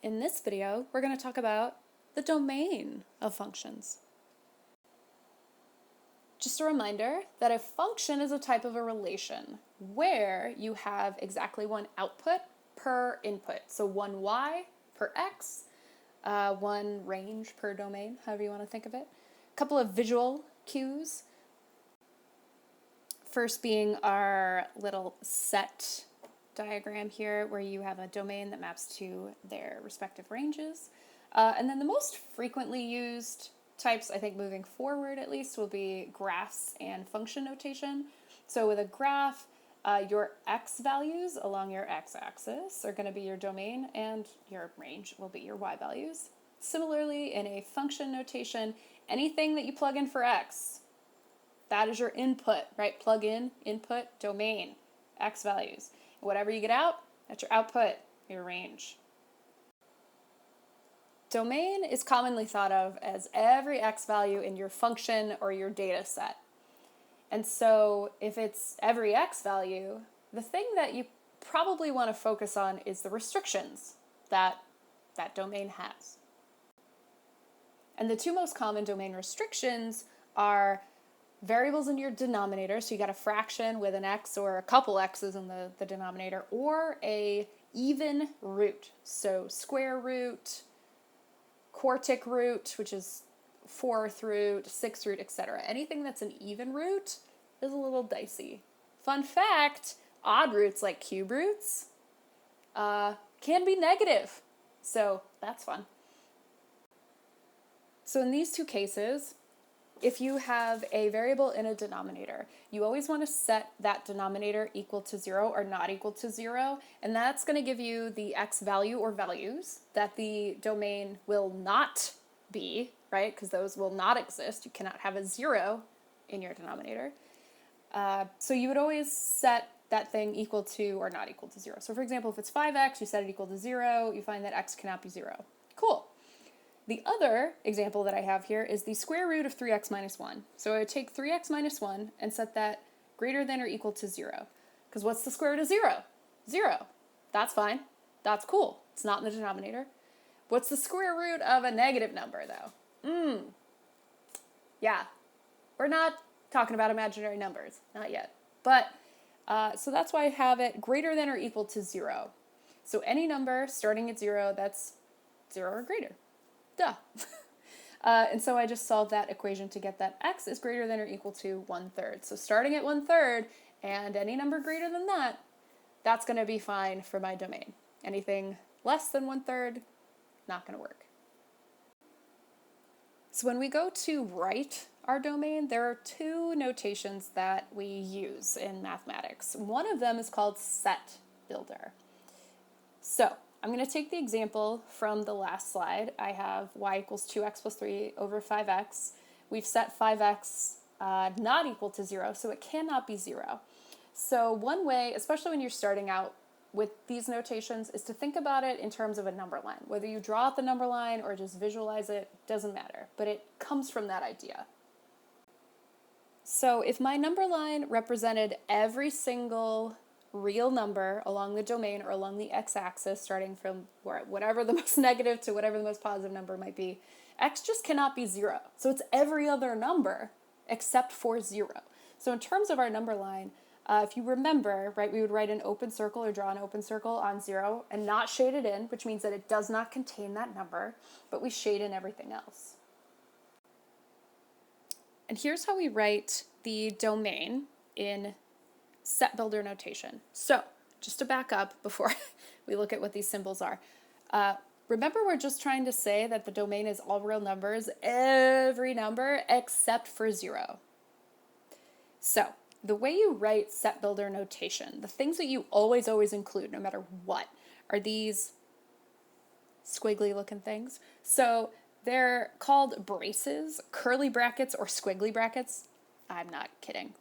In this video, we're going to talk about the domain of functions. Just a reminder that a function is a type of a relation where you have exactly one output per input. So one y per x, one range per domain, however you want to think of it. A couple of visual cues. First being our little set diagram here where you have a domain that maps to their respective ranges. And then the most frequently used types, I think moving forward at least, will be graphs and function notation. So with a graph, your x values along your x-axis are going to be your domain and your range will be your y values. Similarly, in a function notation, anything that you plug in for x, that is your input, right? Plug in, input, domain, x values. Whatever you get out, that's your output, your range. Domain is commonly thought of as every x value in your function or your data set. And so if it's every x value, the thing that you probably want to focus on is the restrictions that that domain has. And the two most common domain restrictions are variables in your denominator, so you got a fraction with an x or a couple x's in the denominator, or a even root, so square root, quartic root, which is fourth root, sixth root, etc. Anything that's an even root is a little dicey. Fun fact, odd roots like cube roots can be negative, so that's fun. So in these two cases, if you have a variable in a denominator, you always want to set that denominator equal to 0 or not equal to 0, and that's going to give you the x value or values that the domain will not be, right? Because those will not exist. You cannot have a 0 in your denominator. So you would always set that thing equal to or not equal to 0. So for example, if it's 5x, you set it equal to 0, you find that x cannot be 0. Cool. The other example that I have here is the square root of 3x minus 1. So I would take 3x minus 1 and set that greater than or equal to 0. Because what's the square root of 0? 0. That's fine. That's cool. It's not in the denominator. What's the square root of a negative number, though? Yeah. We're not talking about imaginary numbers. Not yet. But, so that's why I have it greater than or equal to 0. So any number starting at 0 that's 0 or greater. Duh. And so I just solved that equation to get that x is greater than or equal to 1/3. So starting at 1/3 and any number greater than that, that's going to be fine for my domain. Anything less than 1/3, not going to work. So when we go to write our domain, there are two notations that we use in mathematics. One of them is called set builder. So I'm going to take the example from the last slide. I have y equals 2x plus 3 over 5x. We've set 5x not equal to 0, so it cannot be 0. So one way, especially when you're starting out with these notations, is to think about it in terms of a number line. Whether you draw out the number line or just visualize it, doesn't matter, but it comes from that idea. So if my number line represented every single real number along the domain or along the x-axis, starting from whatever the most negative to whatever the most positive number might be, x just cannot be 0. So it's every other number except for 0. So in terms of our number line, if you remember, right, we would write an open circle or draw an open circle on 0 and not shade it in, which means that it does not contain that number, but we shade in everything else. And here's how we write the domain in set builder notation. So just to back up before we look at what these symbols are. Remember, we're just trying to say that the domain is all real numbers, every number except for 0. So the way you write set builder notation, the things that you always include no matter what, are these squiggly looking things. So they're called braces, curly brackets, or squiggly brackets. I'm not kidding.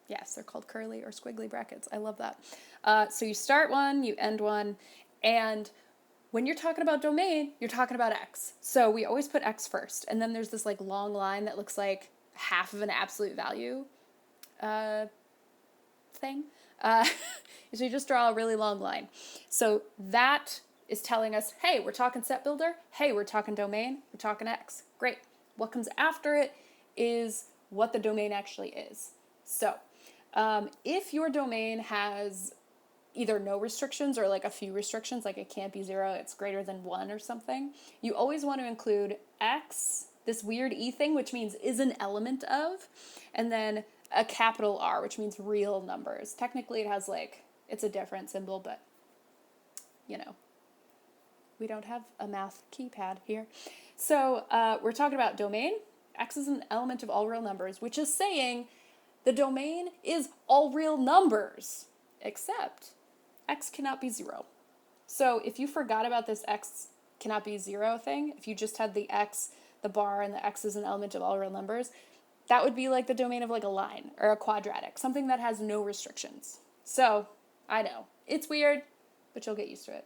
Yes, they're called curly or squiggly brackets. I love that. So you start one, you end one, and when you're talking about domain, you're talking about x. So we always put x first, and then there's this like long line that looks like half of an absolute value thing. So you just draw a really long line. So that is telling us, hey, we're talking set builder, hey, we're talking domain, we're talking X. Great. What comes after it is what the domain actually is. So if your domain has either no restrictions or like a few restrictions, like it can't be 0, it's greater than 1 or something, you always want to include X, this weird E thing, which means is an element of, and then a capital R, which means real numbers. Technically it has like, it's a different symbol, but you know, we don't have a math keypad here. So we're talking about domain. X is an element of all real numbers, which is saying the domain is all real numbers, except X cannot be 0. So if you forgot about this X cannot be 0 thing, if you just had the X, the bar, and the X is an element of all real numbers, that would be like the domain of like a line or a quadratic, something that has no restrictions. So I know, it's weird, but you'll get used to it.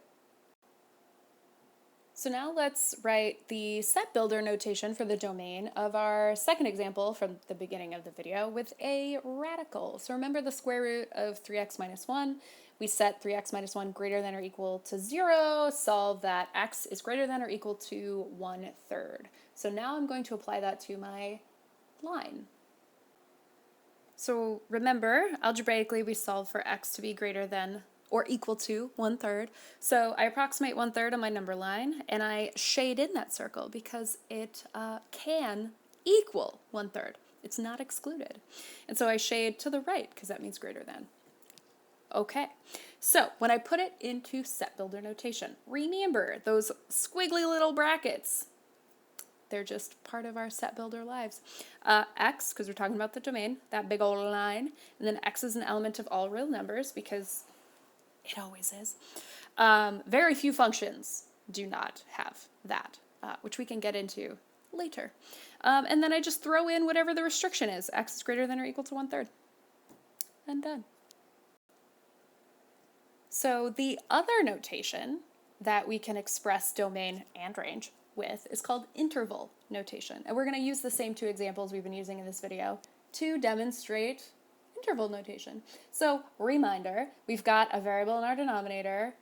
So now let's write the set builder notation for the domain of our second example from the beginning of the video with a radical. So remember the square root of 3x minus 1. We set 3x minus 1 greater than or equal to 0, solve that x is greater than or equal to 1/3. So now I'm going to apply that to my line. So remember, algebraically we solve for x to be greater than or equal to 1/3. So I approximate 1/3 on my number line, and I shade in that circle because it can equal 1/3. It's not excluded. And so I shade to the right because that means greater than. Okay, so when I put it into set builder notation, remember those squiggly little brackets. They're just part of our set builder lives. X, because we're talking about the domain, that big old line, and then X is an element of all real numbers because it always is. Very few functions do not have that, which we can get into later. And then I just throw in whatever the restriction is. X is greater than or equal to 1/3. And done. So the other notation that we can express domain and range with is called interval notation. And we're going to use the same two examples we've been using in this video to demonstrate interval notation. So reminder, we've got a variable in our denominator,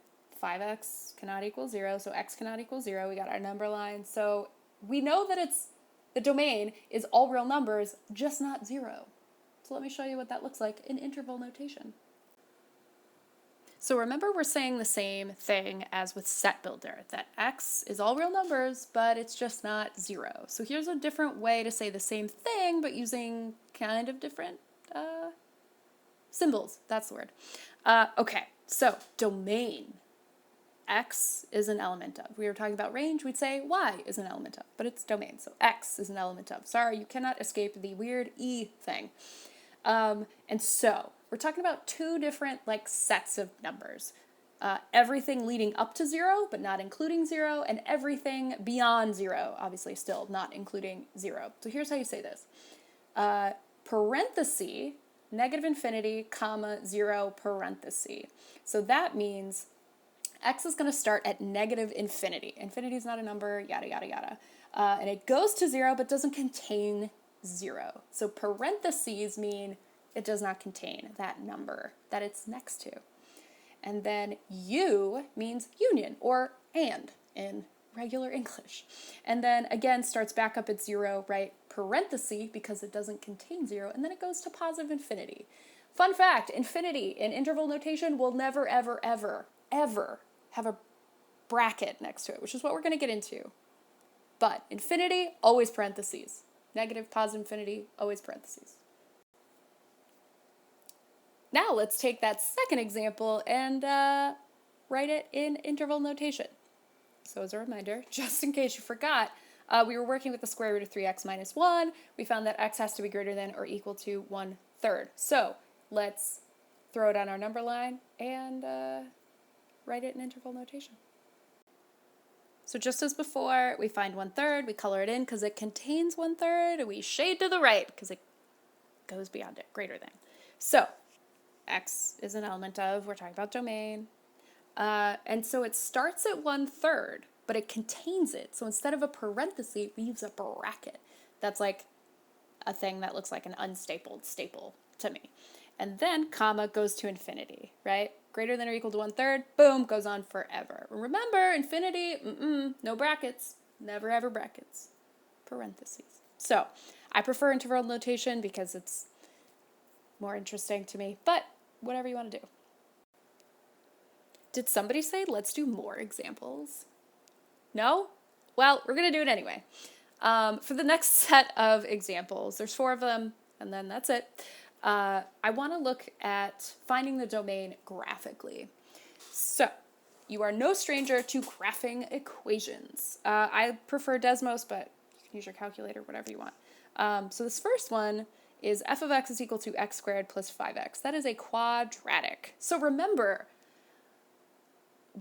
5x cannot equal 0, so x cannot equal 0. We got our number line. So we know that the domain is all real numbers, just not 0. So let me show you what that looks like in interval notation. So remember, we're saying the same thing as with set builder, that x is all real numbers, but it's just not 0. So here's a different way to say the same thing, but using kind of different symbols. That's the word. Okay, so domain. X is an element of. We were talking about range, we'd say y is an element of, but it's domain, so x is an element of. Sorry, you cannot escape the weird e thing. And so we're talking about two different like sets of numbers. Everything leading up to 0, but not including 0, and everything beyond 0, obviously still not including 0. So here's how you say this. Parenthesis, negative infinity, comma, 0, parenthesis. So that means x is going to start at negative infinity. Infinity is not a number, yada, yada, yada. And it goes to 0, but doesn't contain 0. So parentheses mean it does not contain that number that it's next to. And then U means union or and in regular English. And then again starts back up at 0, right? Parenthesis because it doesn't contain 0, and then it goes to positive infinity. Fun fact, infinity in interval notation will never, ever, ever, ever have a bracket next to it, which is what we're going to get into. But infinity, always parentheses. Negative, positive infinity, always parentheses. Now let's take that second example and write it in interval notation. So as a reminder, just in case you forgot, we were working with the square root of 3x minus 1. We found that x has to be greater than or equal to 1/3. So let's throw it on our number line and write it in interval notation. So just as before, we find 1/3, we color it in because it contains 1/3, and we shade to the right because it goes beyond it, greater than. So x is an element of, we're talking about domain, and so it starts at 1/3, but it contains it. So instead of a parenthesis, we use a bracket. That's like a thing that looks like an unstapled staple to me. And then comma goes to infinity, right? greater than or equal to 1/3, boom, goes on forever. Remember, infinity, no brackets, never ever brackets, parentheses. So I prefer interval notation because it's more interesting to me, but whatever you want to do. Did somebody say let's do more examples? No? Well, we're going to do it anyway. For the next set of examples, there's 4 of them, and then that's it. I want to look at finding the domain graphically. So, you are no stranger to graphing equations. I prefer Desmos, but you can use your calculator, whatever you want. So this first one is f of x is equal to x squared plus 5x. That is a quadratic. So remember,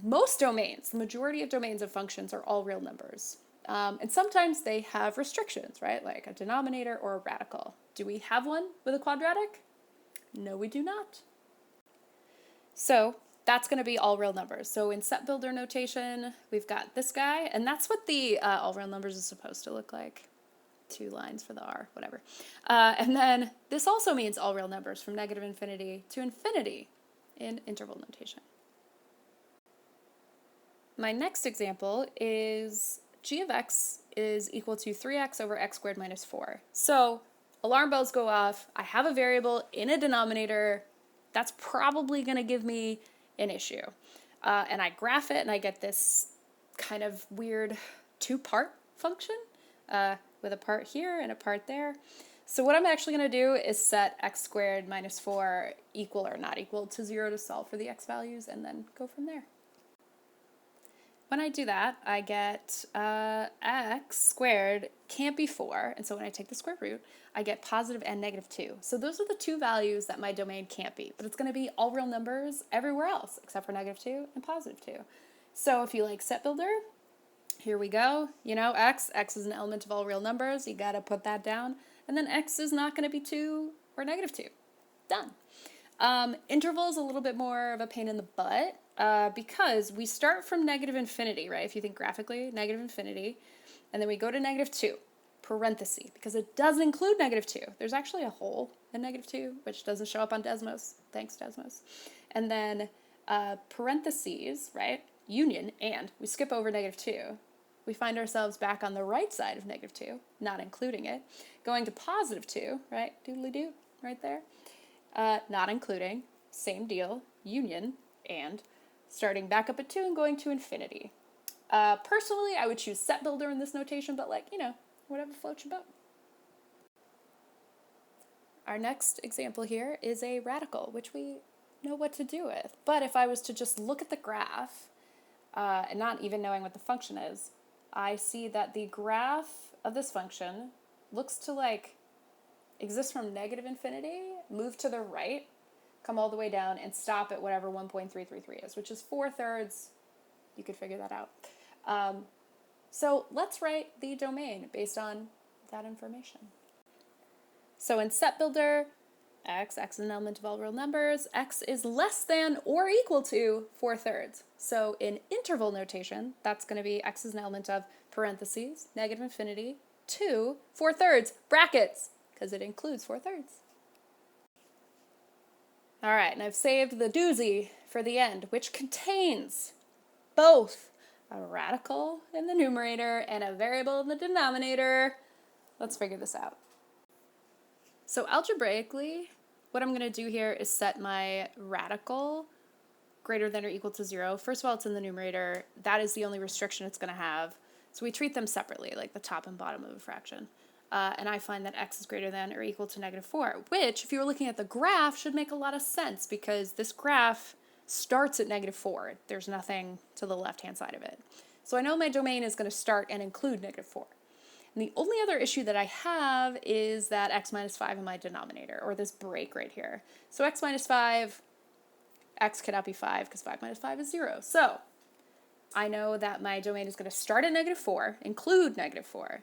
most domains, the majority of domains of functions are all real numbers. And sometimes they have restrictions, right? Like a denominator or a radical. Do we have one with a quadratic? No, we do not. So that's going to be all real numbers. So in set builder notation, we've got this guy, and that's what the all real numbers is supposed to look like. 2 lines for the R, whatever. And then this also means all real numbers from negative infinity to infinity in interval notation. My next example is g of x is equal to 3x over x squared minus 4. So alarm bells go off. I have a variable in a denominator. That's probably going to give me an issue. And I graph it, and I get this kind of weird 2-part function with a part here and a part there. So what I'm actually going to do is set x squared minus 4 equal or not equal to 0 to solve for the x values, and then go from there. When I do that, I get x squared can't be 4, and so when I take the square root, I get positive and negative 2. So those are the 2 values that my domain can't be, but it's going to be all real numbers everywhere else, except for negative 2 and positive 2. So if you like set builder, here we go. You know, x is an element of all real numbers. You got to put that down. And then x is not going to be 2 or negative 2. Done. Interval is a little bit more of a pain in the butt because we start from negative infinity, right? If you think graphically, negative infinity. And then we go to negative 2, parenthesis, because it doesn't include negative 2. There's actually a hole in negative 2, which doesn't show up on Desmos. Thanks, Desmos. And then parentheses, right? Union, and we skip over negative 2. We find ourselves back on the right side of negative 2, not including it. Going to positive 2, right? Doodly-doo, right there. Not including, same deal, union, and starting back up at 2 and going to infinity. Personally, I would choose set builder in this notation, but whatever floats your boat. Our next example here is a radical, which we know what to do with. But if I was to just look at the graph, and not even knowing what the function is, I see that the graph of this function looks to exist from negative infinity, move to the right, come all the way down, and stop at whatever 1.333 is, which is 4/3. You could figure that out. So let's write the domain based on that information. So in set builder, x is an element of all real numbers, x is less than or equal to 4/3. So in interval notation, that's going to be x is an element of parentheses, negative infinity, to 4/3, brackets, because it includes 4/3. All right, and I've saved the doozy for the end, which contains both a radical in the numerator and a variable in the denominator. Let's figure this out. So algebraically, what I'm going to do here is set my radical greater than or equal to 0. First of all, it's in the numerator. That is the only restriction it's going to have. So we treat them separately, like the top and bottom of a fraction. And I find that x is greater than or equal to negative 4, which, if you were looking at the graph, should make a lot of sense because this graph starts at negative 4. There's nothing to the left-hand side of it. So I know my domain is going to start and include negative 4. And the only other issue that I have is that x minus 5 in my denominator, or this break right here. So x minus 5, x cannot be 5 because 5 minus 5 is 0. So I know that my domain is going to start at negative 4, include negative 4,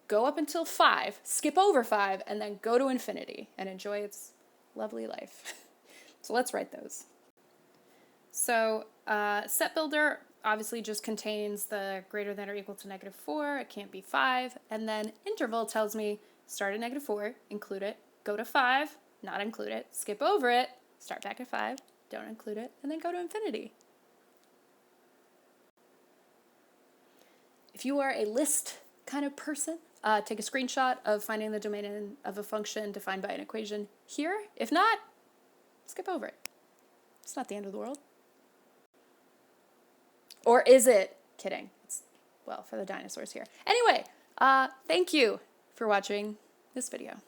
go up until 5, skip over 5, and then go to infinity and enjoy its lovely life. So let's write those. So set builder obviously just contains the greater than or equal to negative 4, it can't be 5, and then interval tells me start at negative 4, include it, go to 5, not include it, skip over it, start back at 5, don't include it, and then go to infinity. If you are a list kind of person, take a screenshot of finding the domain of a function defined by an equation here. If not, skip over it. It's not the end of the world. Or is it? Kidding. It's, well, for the dinosaurs here. Anyway, thank you for watching this video.